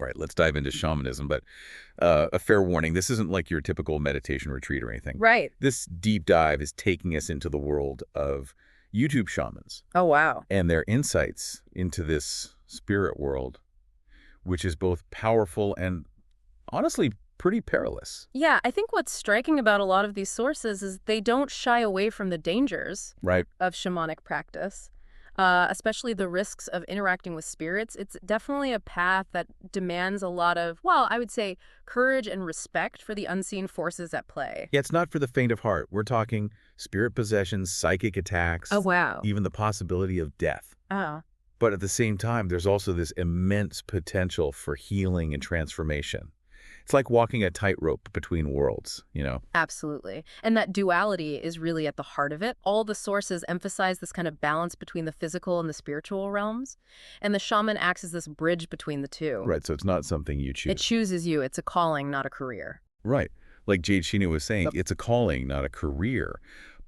Right, let's dive into shamanism, but a fair warning, this isn't like your typical meditation retreat or anything. Right. This deep dive is taking us into the world of YouTube shamans Oh, wow. and their insights into this spirit world, which is both powerful and honestly pretty perilous. Yeah, I think what's striking about a lot of these sources is they don't shy away from the dangers Right. of shamanic practice, especially the risks of interacting with spirits. It's definitely a path that demands a lot of, well, I would say courage and respect for the unseen forces at play. Yeah, it's not for the faint of heart. We're talking spirit possessions, psychic Oh, attacks, wow. even the possibility of death. Oh, But at the same time, there's also this immense potential for healing and transformation. It's like walking a tightrope between worlds, you know? absolutely. And that duality is really at the heart of it. All the sources emphasize this kind of balance between the physical and the spiritual realms. And the shaman acts as this bridge between the two. Right, so it's not something you It choose. chooses you. It's a calling, not a career. Right. Like Jade Sheena was saying, Yep. it's a calling, not a career.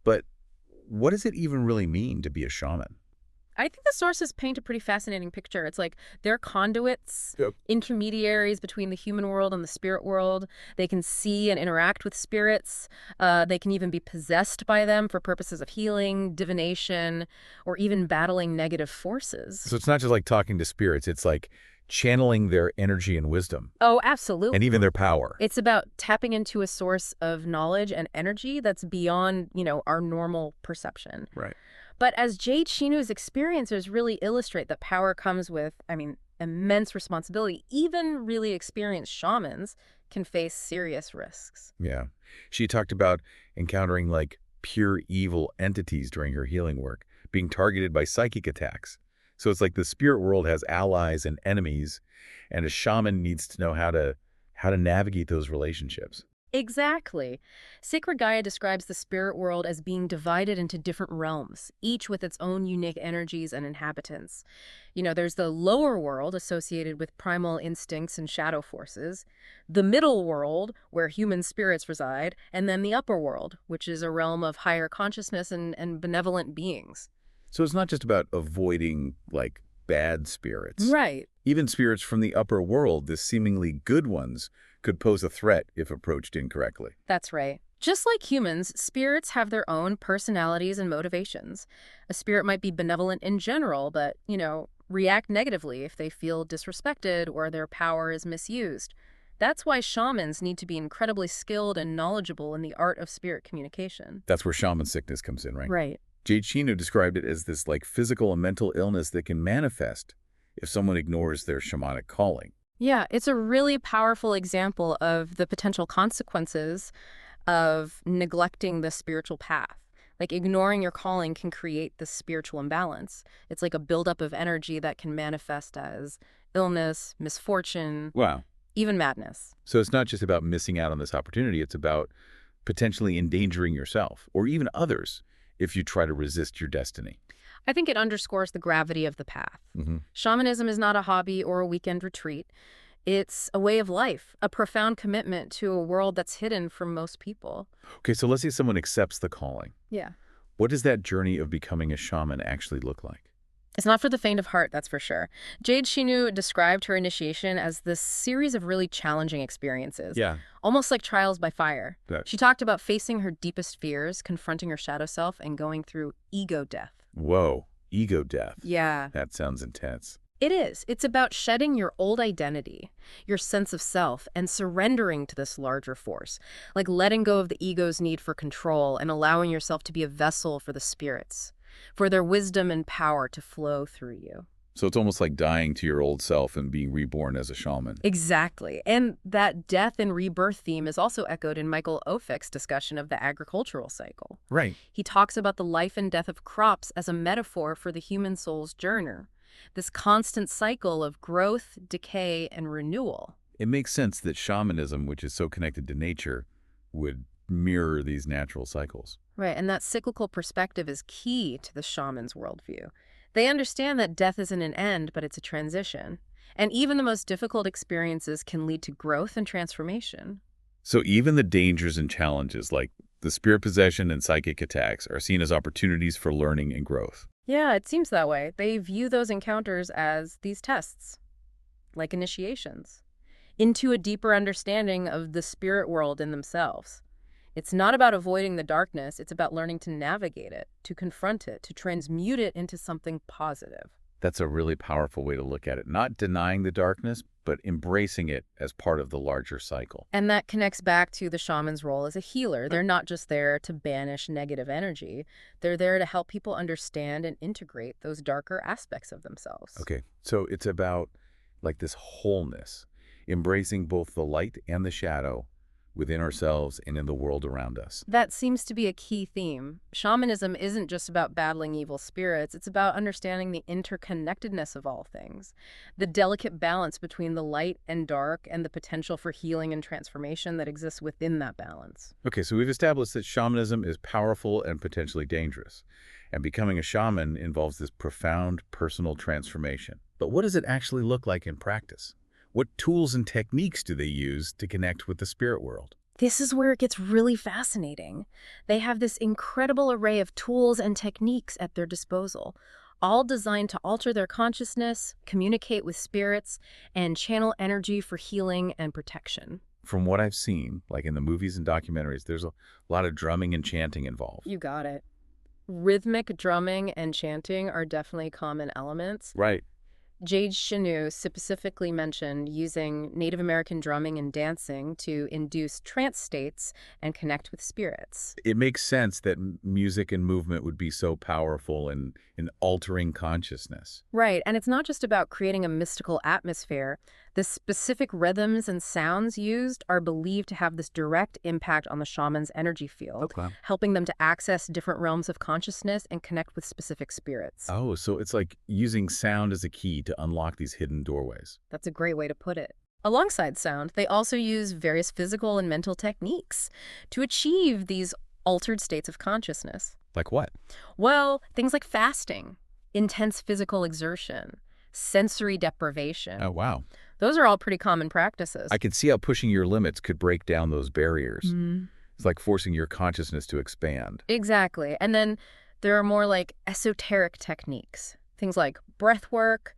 But what does it even really mean to be a shaman? I think the sources paint a pretty fascinating picture. It's like they're conduits, Yep. intermediaries between the human world and the spirit world. They can see and interact with spirits. They can even be possessed by them for purposes of healing, divination, or even battling negative forces. So it's not just like talking to spirits, it's like channeling their energy and wisdom, Oh, absolutely. and even their power. It's about tapping into a source of knowledge and energy that's beyond, our normal perception. Right. But as Jade Shinu's experiences really illustrate, that power comes with, immense responsibility. Even really experienced shamans can face serious risks. Yeah. She talked about encountering like pure evil entities during her healing work, being targeted by psychic attacks. So it's like the spirit world has allies and enemies, and a shaman needs to know how to navigate those relationships. Exactly. Sacred Gaia describes the spirit world as being divided into different realms, each with its own unique energies and inhabitants. There's the lower world associated with primal instincts and shadow forces, the middle world where human spirits reside, and then the upper world, which is a realm of higher consciousness and benevolent beings. So it's not just about avoiding like bad spirits. Right. Even spirits from the upper world, the seemingly good ones, could pose a threat if approached incorrectly. That's right. Just like humans, spirits have their own personalities and motivations. A spirit might be benevolent in general, but, react negatively if they feel disrespected or their power is misused. That's why shamans need to be incredibly skilled and knowledgeable in the art of spirit communication. That's where shaman sickness comes in, right? Right. Jade Chino described it as this like physical and mental illness that can manifest if someone ignores their shamanic calling. Yeah, it's a really powerful example of the potential consequences of neglecting the spiritual path. Like ignoring your calling can create this spiritual imbalance. It's like a buildup of energy that can manifest as illness, misfortune, Wow. even madness. So it's not just about missing out on this opportunity, it's about potentially endangering yourself or even others if you try to resist your destiny. I think it underscores the gravity of the path. Mm-hmm. Shamanism is not a hobby or a weekend retreat. It's a way of life, a profound commitment to a world that's hidden from most people. Okay, so let's say someone accepts the calling. Yeah. What does that journey of becoming a shaman actually look like? It's not for the faint of heart, that's for sure. Jade Shinu described her initiation as this series of really challenging experiences, Yeah. almost like trials by fire. That- She talked about facing her deepest fears, confronting her shadow self, and going through ego death. Whoa, ego death. Yeah. That sounds intense. It is. It's about shedding your old identity, your sense of self, and surrendering to this larger force, like letting go of the ego's need for control and allowing yourself to be a vessel for the spirits, for their wisdom and power to flow through you. So it's almost like dying to your old self and being reborn as a shaman. Exactly. And that death and rebirth theme is also echoed in Michael Ophic's discussion of the agricultural cycle. Right. He talks about the life and death of crops as a metaphor for the human soul's journey, this constant cycle of growth, decay, and renewal. It makes sense that shamanism, which is so connected to nature, would mirror these natural cycles. Right, and that cyclical perspective is key to the shaman's worldview. They understand that death isn't an end, but it's a transition. And even the most difficult experiences can lead to growth and transformation. So even the dangers and challenges like the spirit possession and psychic attacks are seen as opportunities for learning and growth. Yeah, it seems that way. They view those encounters as these tests. like initiations, into a deeper understanding of the spirit world in themselves. It's not about avoiding the darkness, it's about learning to navigate it, to confront it, to transmute it into something positive. That's a really powerful way to look at it. Not denying the darkness, but embracing it as part of the larger cycle. And that connects back to the shaman's role as a healer. They're not just there to banish negative energy. They're there to help people understand and integrate those darker aspects of themselves. Okay, so it's about like this wholeness, embracing both the light and the shadow within ourselves and in the world around us. That seems to be a key theme. Shamanism isn't just about battling evil spirits, it's about understanding the interconnectedness of all things, the delicate balance between the light and dark, and the potential for healing and transformation that exists within that balance. Okay, so we've established that shamanism is powerful and potentially dangerous, and becoming a shaman involves this profound personal transformation. But what does it actually look like in practice? What tools and techniques do they use to connect with the spirit world? This is where it gets really fascinating. They have this incredible array of tools and techniques at their disposal, all designed to alter their consciousness, communicate with spirits, and channel energy for healing and protection. From what I've seen, like in the movies and documentaries, there's a lot of drumming and chanting involved. You got it. Rhythmic drumming and chanting are definitely common elements. Right. Jade Chenu specifically mentioned using Native American drumming and dancing to induce trance states and connect with spirits. It makes sense that music and movement would be so powerful in altering consciousness. Right, and it's not just about creating a mystical atmosphere. The specific rhythms and sounds used are believed to have this direct impact on the shaman's energy field, Okay. helping them to access different realms of consciousness and connect with specific spirits. Oh, so it's like using sound as a key to unlock these hidden doorways. That's a great way to put it. Alongside sound, they also use various physical and mental techniques to achieve these altered states of consciousness. Like what? Well, things like fasting, intense physical exertion, sensory deprivation. Oh, wow. Those are all pretty common practices. I can see how pushing your limits could break down those barriers. It's like forcing your consciousness to expand. Exactly. And then there are more like esoteric techniques, things like breath work,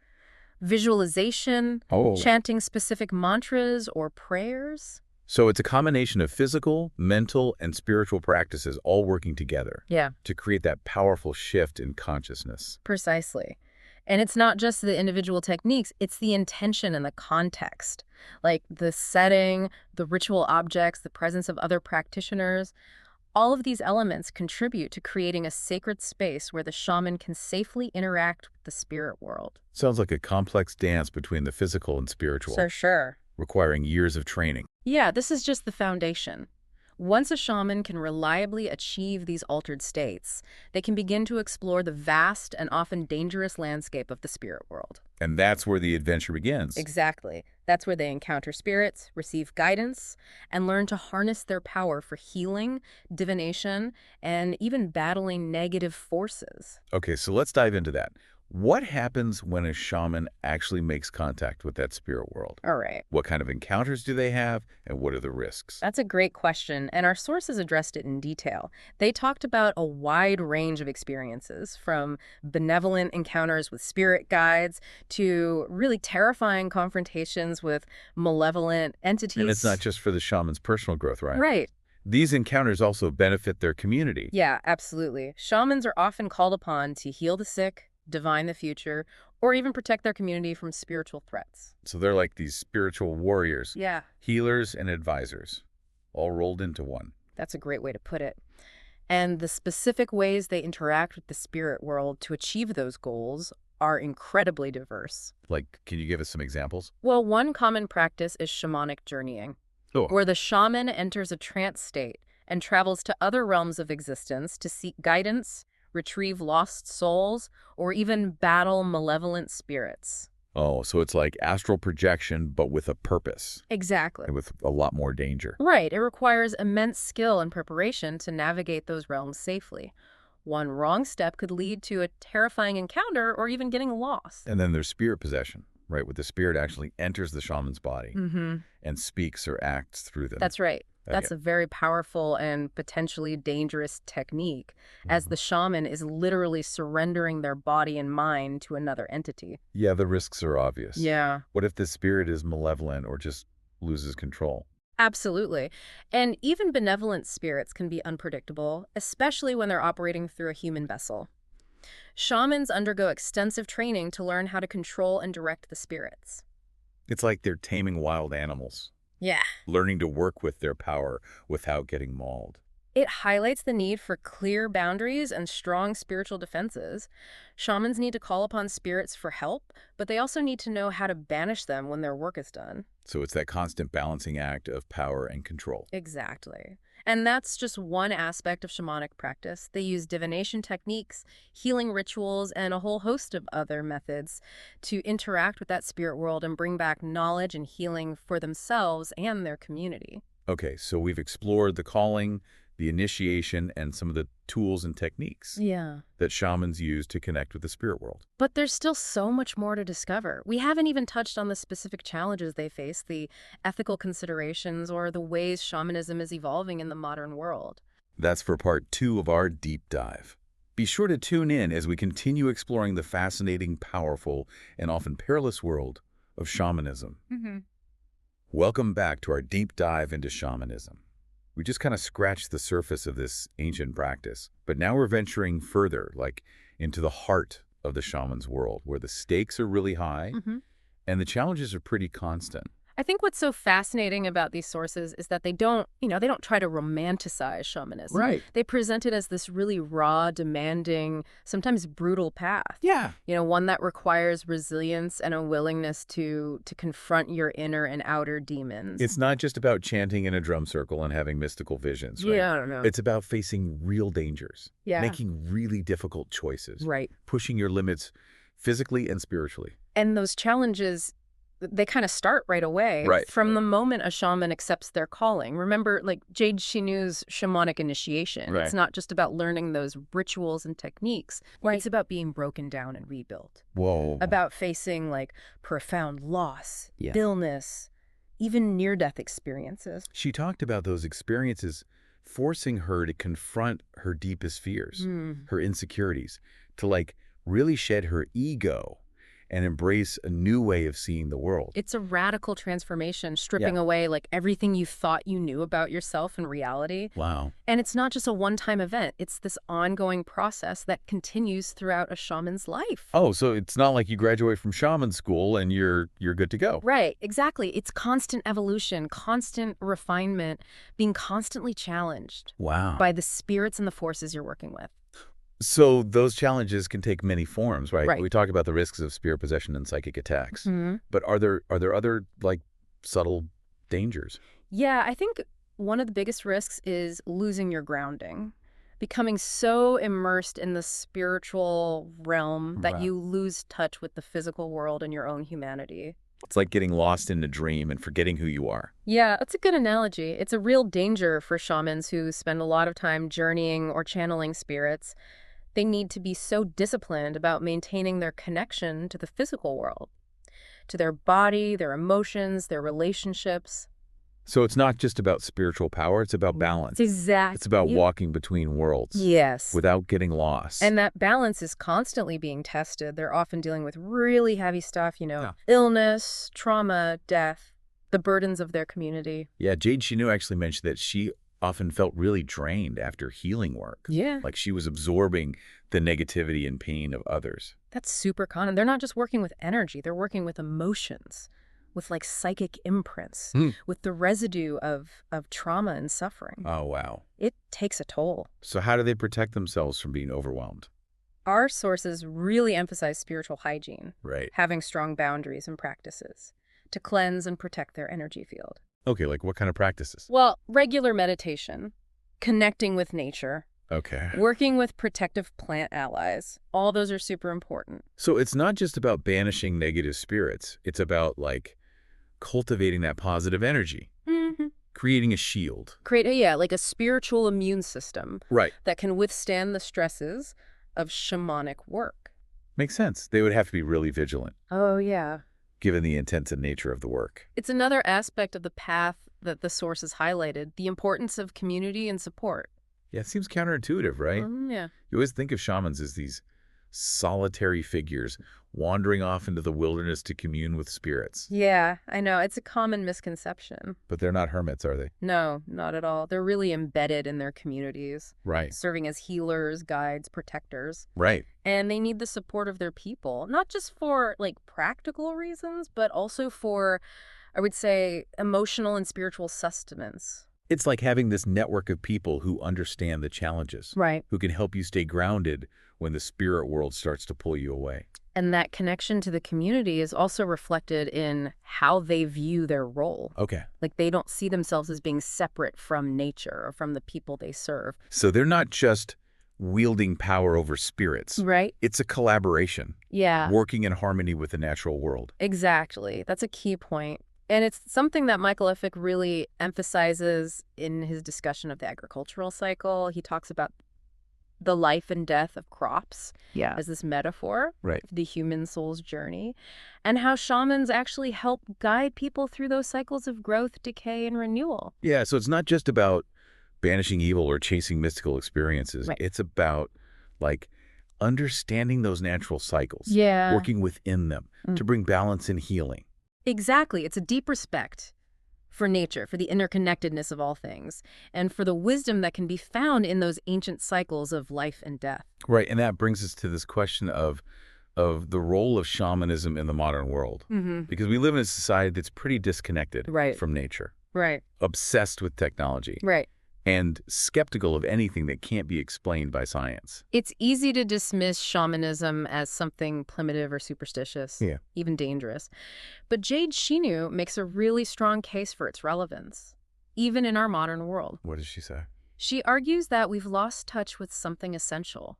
visualization, Oh. chanting specific mantras or prayers. So it's a combination of physical, mental, and spiritual practices all working together Yeah, to create that powerful shift in consciousness. precisely. And it's not just the individual techniques, it's the intention and the context, like the setting, the ritual objects, the presence of other practitioners. All of these elements contribute to creating a sacred space where the shaman can safely interact with the spirit world. Sounds like a complex dance between the physical and spiritual, For sure. requiring years of training. Yeah, this is just the foundation. Once a shaman can reliably achieve these altered states, they can begin to explore the vast and often dangerous landscape of the spirit world. And that's where the adventure begins. Exactly. That's where they encounter spirits, receive guidance, and learn to harness their power for healing, divination, and even battling negative forces. Okay, so let's dive into that. What happens when a shaman actually makes contact with that spirit world? All right. What kind of encounters do they have, and what are the risks? That's a great question, and our sources addressed it in detail. They talked about a wide range of experiences, from benevolent encounters with spirit guides to really terrifying confrontations with malevolent entities. And it's not just for the shaman's personal growth, right? Right. These encounters also benefit their community. Yeah, absolutely. Shamans are often called upon to heal the sick, divine the future, or even protect their community from spiritual threats. So they're like these spiritual warriors, Yeah, healers and advisors, all rolled into one. that's a great way to put it. And the specific ways they interact with the spirit world to achieve those goals are incredibly diverse. Like, can you give us some examples? Well, one common practice is shamanic journeying, Oh, where the shaman enters a trance state and travels to other realms of existence to seek guidance, retrieve lost souls, or even battle malevolent spirits. oh, so it's like astral projection, but with a purpose Exactly. and with a lot more danger. Right. It requires immense skill and preparation to navigate those realms safely. One wrong step could lead to a terrifying encounter or even getting lost. And then there's spirit possession, right, where the spirit actually enters the shaman's body Mm-hmm. and speaks or acts through them. That's right. Okay. That's a very powerful and potentially dangerous technique, as Mhm. the shaman is literally surrendering their body and mind to another entity. Yeah, the risks are obvious. Yeah. What if the spirit is malevolent or just loses control? Absolutely. And even benevolent spirits can be unpredictable, especially when they're operating through a human vessel. Shamans undergo extensive training to learn how to control and direct the spirits. It's like they're taming wild animals, Yeah. learning to work with their power without getting mauled. It highlights the need for clear boundaries and strong spiritual defenses. Shamans need to call upon spirits for help, but they also need to know how to banish them when their work is done. So it's that constant balancing act of power and control. Exactly. And that's just one aspect of shamanic practice. They use divination techniques, healing rituals, and a whole host of other methods to interact with that spirit world and bring back knowledge and healing for themselves and their community. Okay, so we've explored the calling, the initiation, and some of the tools and techniques Yeah. that shamans use to connect with the spirit world. But there's still so much more to discover. We haven't even touched on the specific challenges they face, the ethical considerations, or the ways shamanism is evolving in the modern world. That's for part 2 of our deep dive. Be sure to tune in as we continue exploring the fascinating, powerful, and often perilous world of shamanism. Mm-hmm. Welcome back to our deep dive into shamanism. We just kind of scratched the surface of this ancient practice, but now we're venturing further, like into the heart of the shaman's world, where the stakes are really high Mm-hmm. and the challenges are pretty constant. I think what's so fascinating about these sources is that they don't try to romanticize shamanism. Right. They present it as this really raw, demanding, sometimes brutal path. Yeah. One that requires resilience and a willingness to confront your inner and outer demons. It's not just about chanting in a drum circle and having mystical visions, right? Yeah, I don't know. It's about facing real dangers, Yeah. making really difficult choices, Right. pushing your limits physically and spiritually. And those challenges, they kind of start right away. Right. From the moment a shaman accepts their calling. Remember, like Jade Shinu's shamanic initiation. Right. It's not just about learning those rituals and techniques. Right. It's about being broken down and rebuilt. Whoa. About facing like profound loss, Yeah. illness, even near-death experiences. She talked about those experiences forcing her to confront her deepest fears, her insecurities, to like really shed her ego and embrace a new way of seeing the world. It's a radical transformation, stripping away like everything you thought you knew about yourself and reality. Wow. And it's not just a one-time event. It's this ongoing process that continues throughout a shaman's life. Oh, so it's not like you graduate from shaman school and you're good to go. Right, exactly. It's constant evolution, constant refinement, being constantly challenged Wow. by the spirits and the forces you're working with. So those challenges can take many forms, right? Right. We talked about the risks of spirit possession and psychic attacks. Mm-hmm. But are there other like subtle dangers? Yeah, I think one of the biggest risks is losing your grounding, becoming so immersed in the spiritual realm that Right. you lose touch with the physical world and your own humanity. It's like getting lost in a dream and forgetting who you are. Yeah, that's a good analogy. It's a real danger for shamans who spend a lot of time journeying or channeling spirits. They need to be so disciplined about maintaining their connection to the physical world, to their body, their emotions, their relationships. So it's not just about spiritual power, it's about balance. Exactly. It's about walking between worlds Yes. without getting lost. And that balance is constantly being tested. They're often dealing with really heavy stuff, Yeah. illness, trauma, death, the burdens of their community. Yeah, Jade Shinu actually mentioned that she often felt really drained after healing work. Yeah. Like she was absorbing the negativity and pain of others. That's super common. They're not just working with energy, they're working with emotions, with like psychic imprints, with the residue of trauma and suffering. Oh, wow. It takes a toll. So how do they protect themselves from being overwhelmed? Our sources really emphasize spiritual hygiene, Right. having strong boundaries and practices to cleanse and protect their energy field. Okay, like what kind of practices? Well, regular meditation, connecting with nature, Okay. working with protective plant allies, all those are super important. So it's not just about banishing negative spirits. It's about like cultivating that positive energy, Mm-hmm. creating a shield. Create, like a spiritual immune system Right. that can withstand the stresses of shamanic work. Makes sense. They would have to be really vigilant. Oh, yeah. given the intensive nature of the work. It's another aspect of the path that the sources highlighted, the importance of community and support. Yeah, it seems counterintuitive, right? Yeah. You always think of shamans as these solitary figures wandering off into the wilderness to commune with spirits. Yeah, I know. It's a common misconception. But they're not hermits, are they? No, not at all. They're really embedded in their communities, Right. serving as healers, guides, protectors. Right. And they need the support of their people, not just for like practical reasons, but also for, I would say, emotional and spiritual sustenance. It's like having this network of people who understand the challenges, Right. who can help you stay grounded when the spirit world starts to pull you away. And that connection to the community is also reflected in how they view their role. Okay. Like they don't see themselves as being separate from nature or from the people they serve. So they're not just wielding power over spirits. Right? It's a collaboration, Yeah, working in harmony with the natural world. exactly. That's a key point. And it's something that Michael Effigy really emphasizes in his discussion of the agricultural cycle. He talks about the life and death of crops as this metaphor Right. of the human soul's journey, and how shamans actually help guide people through those cycles of growth, decay, and renewal. Yeah, so it's not just about banishing evil or chasing mystical experiences. Right. It's about, like, understanding those natural cycles, Yeah. working within them to bring balance and healing. Exactly. It's a deep respect for nature, for the interconnectedness of all things, and for the wisdom that can be found in those ancient cycles of life and death. Right, and that brings us to this question of the role of shamanism in the modern world. Because we live in a society that's pretty disconnected Right. from nature, Right. obsessed with technology, Right. and skeptical of anything that can't be explained by science. It's easy to dismiss shamanism as something primitive or superstitious, Yeah. even dangerous. But Jade Shinu makes a really strong case for its relevance, even in our modern world. What does she say? She argues that we've lost touch with something essential,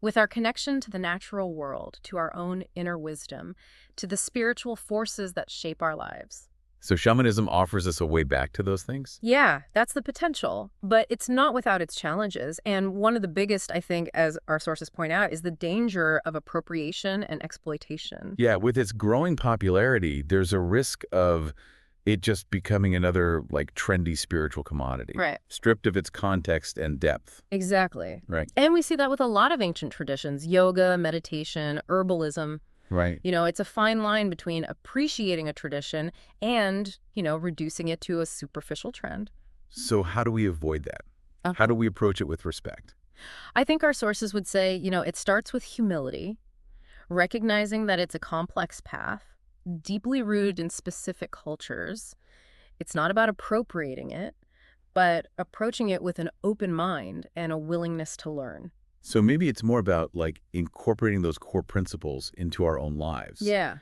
with our connection to the natural world, to our own inner wisdom, to the spiritual forces that shape our lives. So shamanism offers us a way back to those things? Yeah, that's the potential, but it's not without its challenges. And one of the biggest, I think, as our sources point out, is the danger of appropriation and exploitation. Yeah, with its growing popularity, there's a risk of it just becoming another, like, trendy spiritual commodity. Right. Stripped of its context and depth. Exactly. Right. And we see that with a lot of ancient traditions, yoga, meditation, herbalism. Right. You know, it's a fine line between appreciating a tradition and, reducing it to a superficial trend. So how do we avoid that? How do we approach it with respect? I think our sources would say, it starts with humility, recognizing that it's a complex path, deeply rooted in specific cultures. It's not about appropriating it, but approaching it with an open mind and a willingness to learn. So maybe it's more about, like, incorporating those core principles into our own lives. Yeah.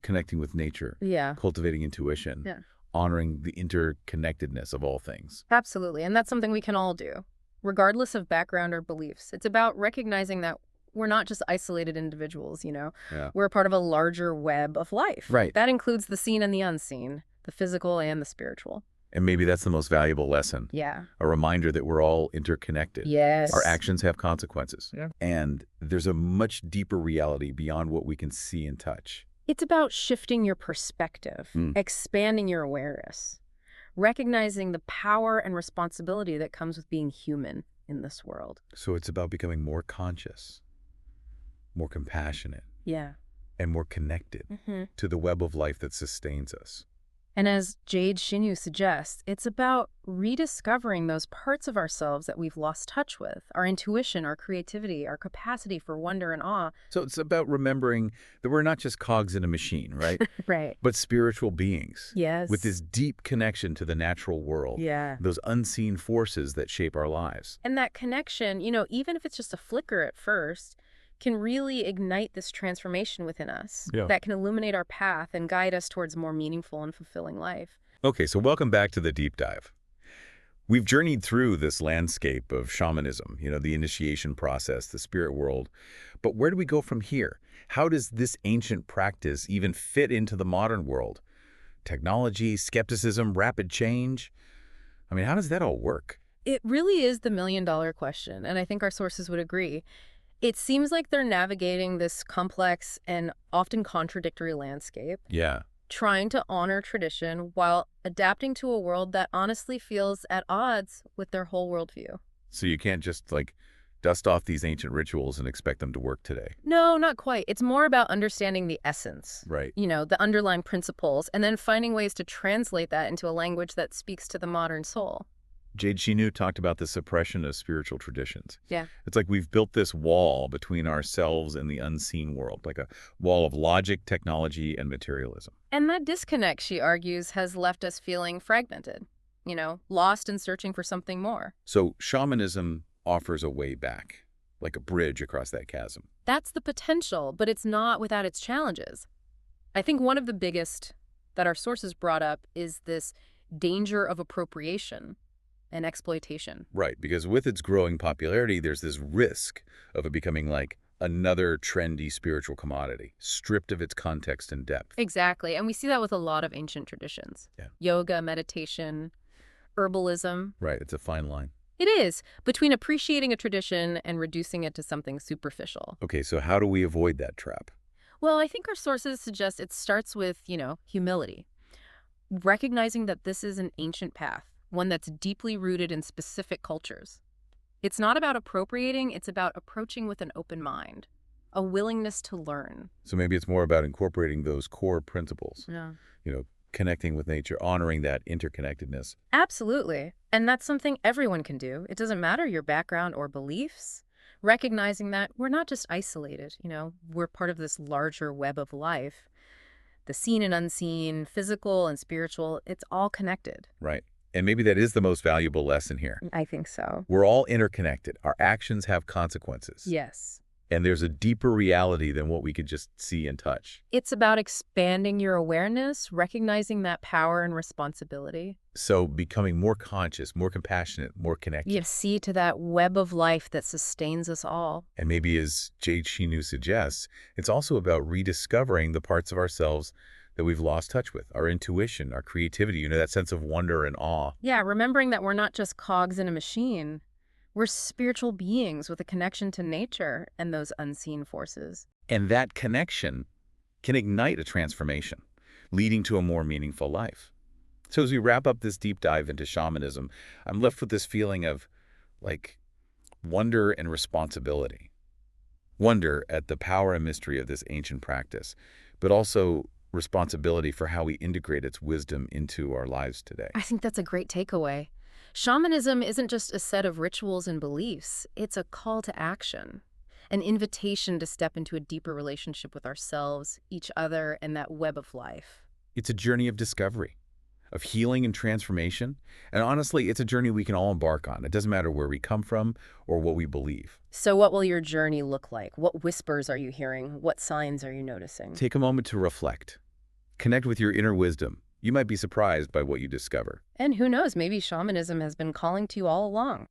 Connecting with nature, Yeah. cultivating intuition, Yeah. honoring the interconnectedness of all things. Absolutely. And that's something we can all do, regardless of background or beliefs. It's about recognizing that we're not just isolated individuals, Yeah. We're a part of a larger web of life. Right. That includes the seen and the unseen, the physical and the spiritual. And maybe that's the most valuable lesson. Yeah. A reminder that we're all interconnected. Yes. Our actions have consequences. Yeah. And there's a much deeper reality beyond what we can see and touch. It's about shifting your perspective, expanding your awareness, recognizing the power and responsibility that comes with being human in this world. So it's about becoming more conscious, more compassionate, Yeah. and more connected to the web of life that sustains us. And as Jade Shinu suggests, it's about rediscovering those parts of ourselves that we've lost touch with, our intuition, our creativity, our capacity for wonder and awe. So it's about remembering that we're not just cogs in a machine, right? Right. But spiritual beings. Yes. With this deep connection to the natural world. Yeah. Those unseen forces that shape our lives. And that connection, even if it's just a flicker at first, can really ignite this transformation within us that can illuminate our path and guide us towards a more meaningful and fulfilling life. Okay, so welcome back to the deep dive. We've journeyed through this landscape of shamanism, the initiation process, the spirit world. But where do we go from here? How does this ancient practice even fit into the modern world? Technology, skepticism, rapid change? I mean, how does that all work? It really is the million-dollar question, and I think our sources would agree. It seems like they're navigating this complex and often contradictory landscape. Yeah. trying to honor tradition while adapting to a world that honestly feels at odds with their whole worldview. So you can't just, like, dust off these ancient rituals and expect them to work today. No, not quite. It's more about understanding the essence, Right. the underlying principles, and then finding ways to translate that into a language that speaks to the modern soul. Jade Shinu talked about the suppression of spiritual traditions. Yeah. It's like we've built this wall between ourselves and the unseen world, like a wall of logic, technology, and materialism. And that disconnect, she argues, has left us feeling fragmented, lost and searching for something more. So shamanism offers a way back, like a bridge across that chasm. That's the potential, but it's not without its challenges. I think one of the biggest that our sources brought up is this danger of appropriation and exploitation. Right, because with its growing popularity, there's this risk of it becoming like another trendy spiritual commodity, stripped of its context and depth. Exactly, and we see that with a lot of ancient traditions. Yeah. Yoga, meditation, herbalism. Right, it's a fine line. It is, between appreciating a tradition and reducing it to something superficial. Okay, so how do we avoid that trap? Well, I think our sources suggest it starts with, humility. Recognizing that this is an ancient path, one that's deeply rooted in specific cultures. It's not about appropriating, it's about approaching with an open mind, a willingness to learn. So maybe it's more about incorporating those core principles, Yeah. connecting with nature, honoring that interconnectedness. Absolutely. And that's something everyone can do. It doesn't matter your background or beliefs. Recognizing that we're not just isolated, we're part of this larger web of life. The seen and unseen, physical and spiritual, it's all connected. Right. And maybe that is the most valuable lesson here. I think so. We're all interconnected. Our actions have consequences. Yes. And there's a deeper reality than what we could just see and touch. It's about expanding your awareness, recognizing that power and responsibility. So becoming more conscious, more compassionate, more connected. You see to that web of life that sustains us all. And maybe, as Jade Shinu suggests, it's also about rediscovering the parts of ourselves that we've lost touch with, our intuition, our creativity, that sense of wonder and awe. Yeah, remembering that we're not just cogs in a machine. We're spiritual beings with a connection to nature and those unseen forces. And that connection can ignite a transformation, leading to a more meaningful life. So as we wrap up this deep dive into shamanism, I'm left with this feeling of, wonder and responsibility. Wonder at the power and mystery of this ancient practice, but also responsibility for how we integrate its wisdom into our lives today. I think that's a great takeaway. Shamanism isn't just a set of rituals and beliefs. It's a call to action, an invitation to step into a deeper relationship with ourselves, each other, and that web of life. It's a journey of discovery, of healing and transformation. And honestly, it's a journey we can all embark on. It doesn't matter where we come from or what we believe. So what will your journey look like? What whispers are you hearing? What signs are you noticing? Take a moment to reflect. Connect with your inner wisdom. You might be surprised by what you discover. And who knows, maybe shamanism has been calling to you all along.